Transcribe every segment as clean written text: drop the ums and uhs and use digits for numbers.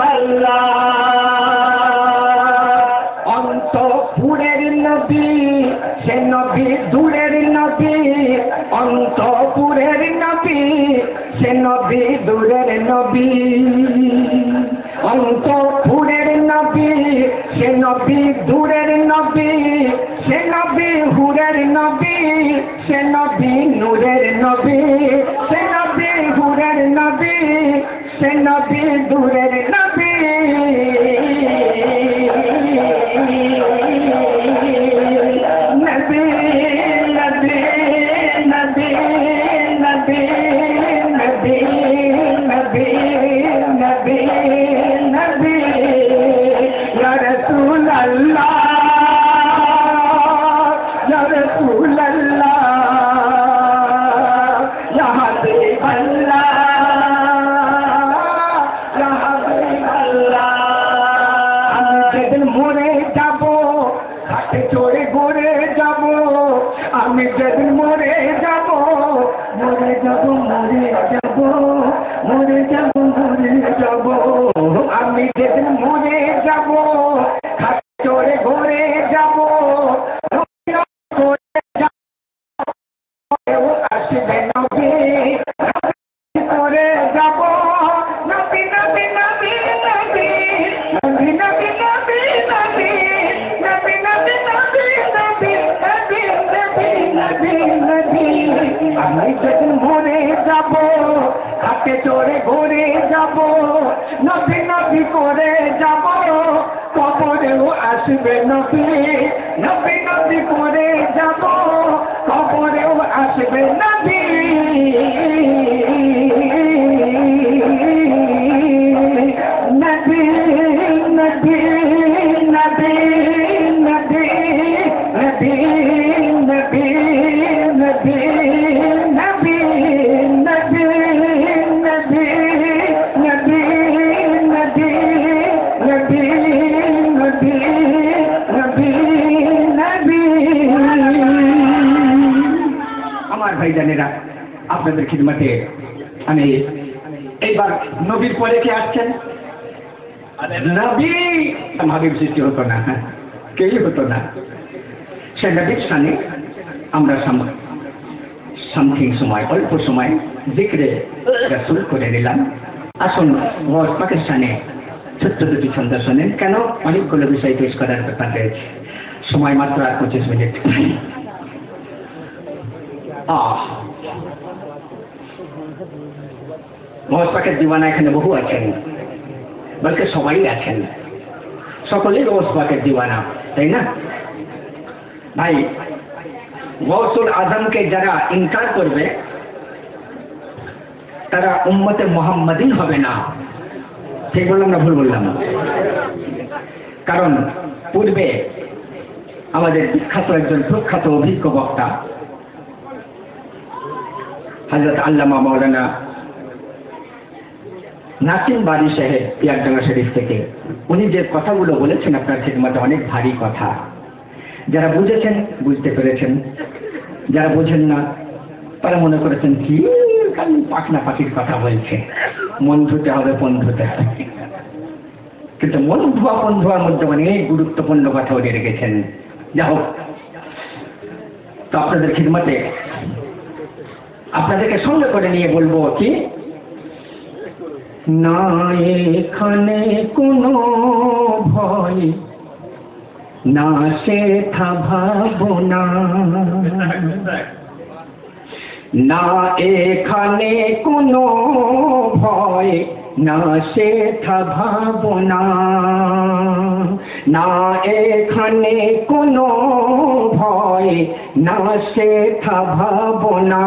আল্লাহ অন্তপুরের নবী সে নবী দূরের নবী অন্তপুরের নবী সে নবী দূরের নবী অন্তপুরের নবী সে নবী দূরের নবী সে নবী হুরের নবী সে নবী নূরের নবী সে নবী হুরের নবী সে নবী দূরের নবী নবী নবী নবী নবী নবী নবী নবী নবী ইয়া রাসূলুল্লাহ ইয়া রাসূলুল্লাহ ইয়া হাবিবাল্লাহ ইয়া হাবিবাল্লাহ আমি যেদিন মরে যাব ঘাটে চড়ে ঘুরে যাব আমি যেদিন মরে যাব মরে যাব মরে যাব মরে যাব মরে যাব আমি যেদিন মরে যাব ঘাটে চড়ে ঘুরে যাব আসবে নবী করে যাব নবী নবী নবী নবী নবী নবী নবী নবী নবী নবী নবী নবী নবী নবী নবী আমি যেদিন মরে যাব হাতে চড়ে ঘুরে যাব নবী নবী করে যাব কবরেও আসবে নবী নবী নবী করে যাব কবরেও আসবে নবী নবী নবী নবী নবী নবী নবী নবী নবী নবী নবী নবী নবী নবী নবী নবী নবী আমার ভাইজানেরা আপনাদের খিদমতে আমি এইবার নবীর পরে কে আসছেন নবী হাবিব সৃষ্টি হতো না কেউই হতো না সে নবীর স্থানে আমরা সামথিং সময় অল্প সময় জিক্রে রাসূল করে নিলাম আসুন ওয়াজ পাকিস্তানে ছোট্ট দুটি ছন্দ শোনেন কেন অনেকগুলো বিষয় পেশ করার ব্যাপার রয়েছে সময় মাত্র আর 25 মিনিট ওয়াজ পাকের দিওয়ানা এখানে বহু আছেন বলতে সবাই আছেন সকলেই ওয়াজ পাকের দিওয়ানা তাই না ভাই গৌসুল আজমকে যারা ইনকার করবে তারা উম্মতে মুহাম্মাদি হবে না ঠিক বললাম না ভুল বললাম কারণ পূর্বে আমাদের বিখ্যাত একজন প্রখ্যাত অভিজ্ঞ বক্তা হযরত আল্লামা মাওলানা নাসিম বারি সাহেব পিয়ারডাঙ্গা শরীফ থেকে উনি যে কথাগুলো বলেছেন আপনার খিদমতে অনেক ভারী কথা যারা বুঝেছেন বুঝতে পেরেছেন যারা বোঝেন না তারা মনে করেছেন কি পাখনা পাখির কথা বলছে মন ধুতে হবে পণ ধুতে হবে কিন্তু মন ধোয়া পণ ধোয়ার মধ্যে অনেক গুরুত্বপূর্ণ কথা উঠে রেখেছেন যা হোক তো আপনাদের খিদমতে আপনাদেরকে সঙ্গে করে নিয়ে বলবো কি না এখানে কোনো ভয় না সেথা ভাবনা না এখানে কোনো ভয় না সেথা ভাবনা না এখানে কোনো ভয় না সেথা ভাবনা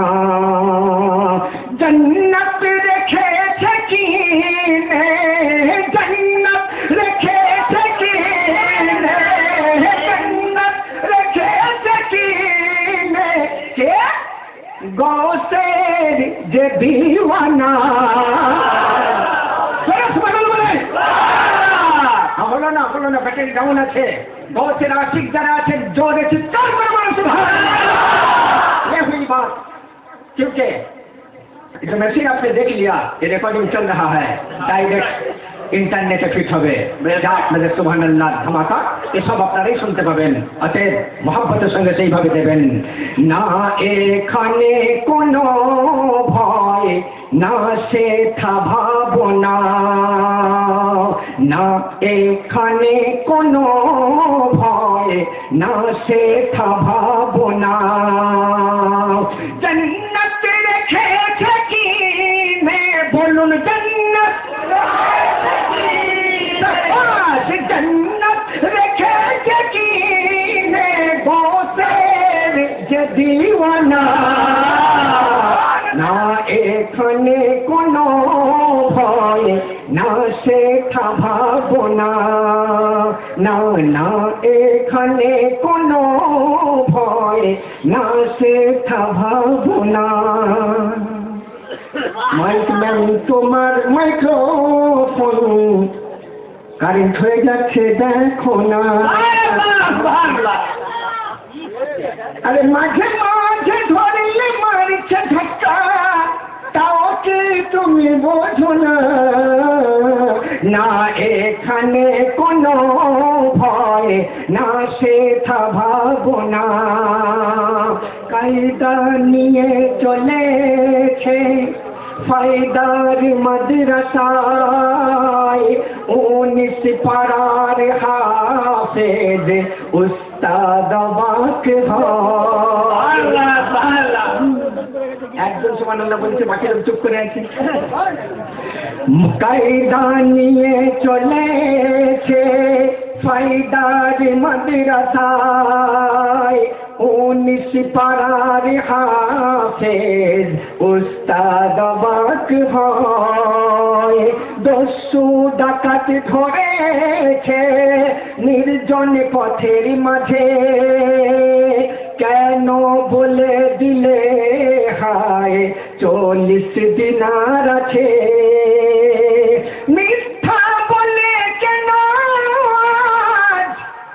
জন্নত রেখেছে কিনে জন্নত রেখেছে কিনে জন্নত রেখেছে কিনে কে গৌসের যে দিওয়ানা বলো না ব্যাটারি কেমন আছে গৌসের আশিক যারা আছে জোরে চিৎকার করে বলো सुभान ये हुई बात क्योंकि जो मशीन आपने देख लिया ये रिकॉर्डिंग चल रहा है डायरेक्ट ইন্টারনেটে ফিট হবে, যা আপনাদের সুবহানাল্লাহ ধামাকা এসব আপনারাই শুনতে পাবেন। অতএব মহব্বতের সঙ্গে সেইভাবে দেবেন। না এখানে কোনো ভয়, না সেথা ভাবনা, না এখানে কোনো ভয়, না সেথা ভাবনা। জন্নত রেখেছে কি মে বলুন, জন্নত জন্নত রেখেছে কি মে গোসের যে দিওয়ানা। না এখানে কোনো ভয়, না সেথা ভাবনা, না না এখানে কোনো ভয়, না সেথা ভাবনা। মাইকম্যান তোমার মাইক্রোফোন কারেন্ট হয়ে যাচ্ছে দেখো না। আরে মাঝে মাঝে ধরলে মারছে ধাক্কা, তাও কি তুমি বোঝো না। না এখানে কোনো ভয়, না সেথা ভাবনা। কায়দা নিয়ে চলেছে ফায়দার মাদ্রাসায়, 19 পারার হাফেজ উস্তাদ বাক হয়। একজন সুবহানাল্লাহ বলছে, বাকিরা চুপ করে আছে। কায়দা নিয়ে চলেছে ফায়দার মাদ্রাসায়, 19 পারার হাফেজ উস্তাদ বাক হয়। দস্যু ডাকাত ধরেছে নির্জন পথের মাঝে, কেন বলে দিলে হায় 40 দিনার আছে। মিথ্যা বলে কেন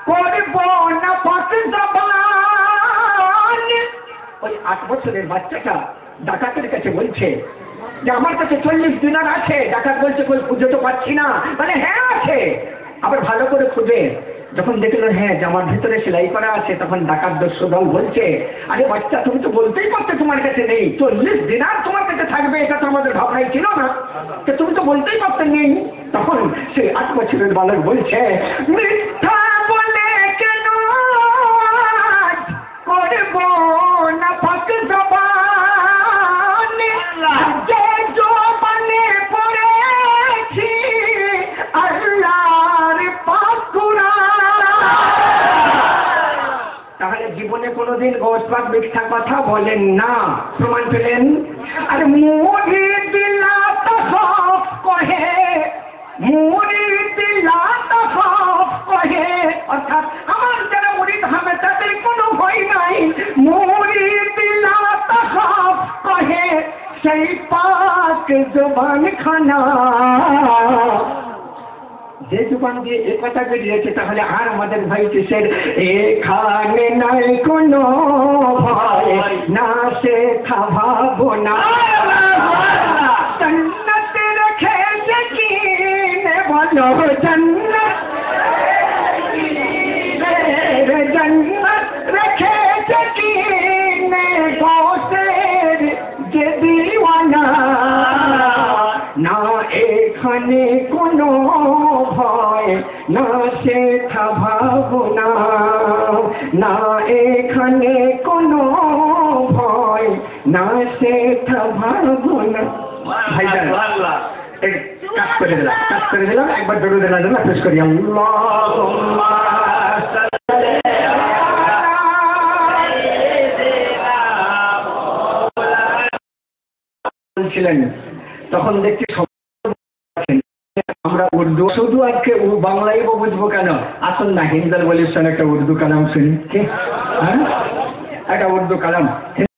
করব না পাক জবান। ওই 8 বছরের বাচ্চাটা ডাকাতের কাছে বলছে যে আমার কাছে 40 দিনার আছে। ডাকাত বলছে কই খুঁজে তো পাচ্ছি না। মানে হ্যাঁ আছে। আবার ভালো করে খুঁজে যখন দেখলেন হ্যাঁ জামার ভিতরে সেলাই করা আছে, তখন ডাকাত দস্যু দল বলছে, আরে বাচ্চা তুমি তো বলতেই পারতে তোমার কাছে নেই, 40 দিনার তোমার কাছে থাকবে এটা তো আমাদের ভাবনাই ছিল না, তো তুমি তো বলতেই পারতে নেই। তখন সেই 8 বছরের বালক বলছে, মিথ্যা বলে কেন করব না পাক জবান, যে জবানে পড়েছি আল্লাহর পাক কুরআন। তাহলে জীবনে কোনোদিন গৌস পাক মিথ্যা কথা বলেন না, প্রমাণ পেলেন। আর মুরিদ লা তাখাফ কহে, মুরিদ লা তাখাফ কহে, অর্থাৎ আমার যারা মুরিদ হবে তাদের কোনো ভয় নাই। মুরিদ লা তাখাফ কহে সেই পাক জবান খানা। যে জবান দিয়ে এ কথা বেরিয়েছে, তাহলে আর আমাদের ভাই কিসের? এখানে নাই কোনো ভয়, না সেথা ভাবনা। জন্নত রেখেছে কি বলো, জন্নত জন্নত রেখেছে কি গোসের যে দিওয়ানা। না এখানে কোনো ভয়, না সেথা ভাবনা, না এখানে কোনো ভয়, না সেথা ভাবনা। ভাইজান কাজ করে দিলাম, একবার দরুদ নাযিল পেশ করি। আল্লাহুম্মা বলছিলেন, তখন দেখছি আমরা উর্দু শুধু আজকে বাংলাই বুঝবো কেন? আসুন না হিন্দাল বলিস একটা উর্দু কালাম শুনি। হ্যাঁ, একটা উর্দু কালাম।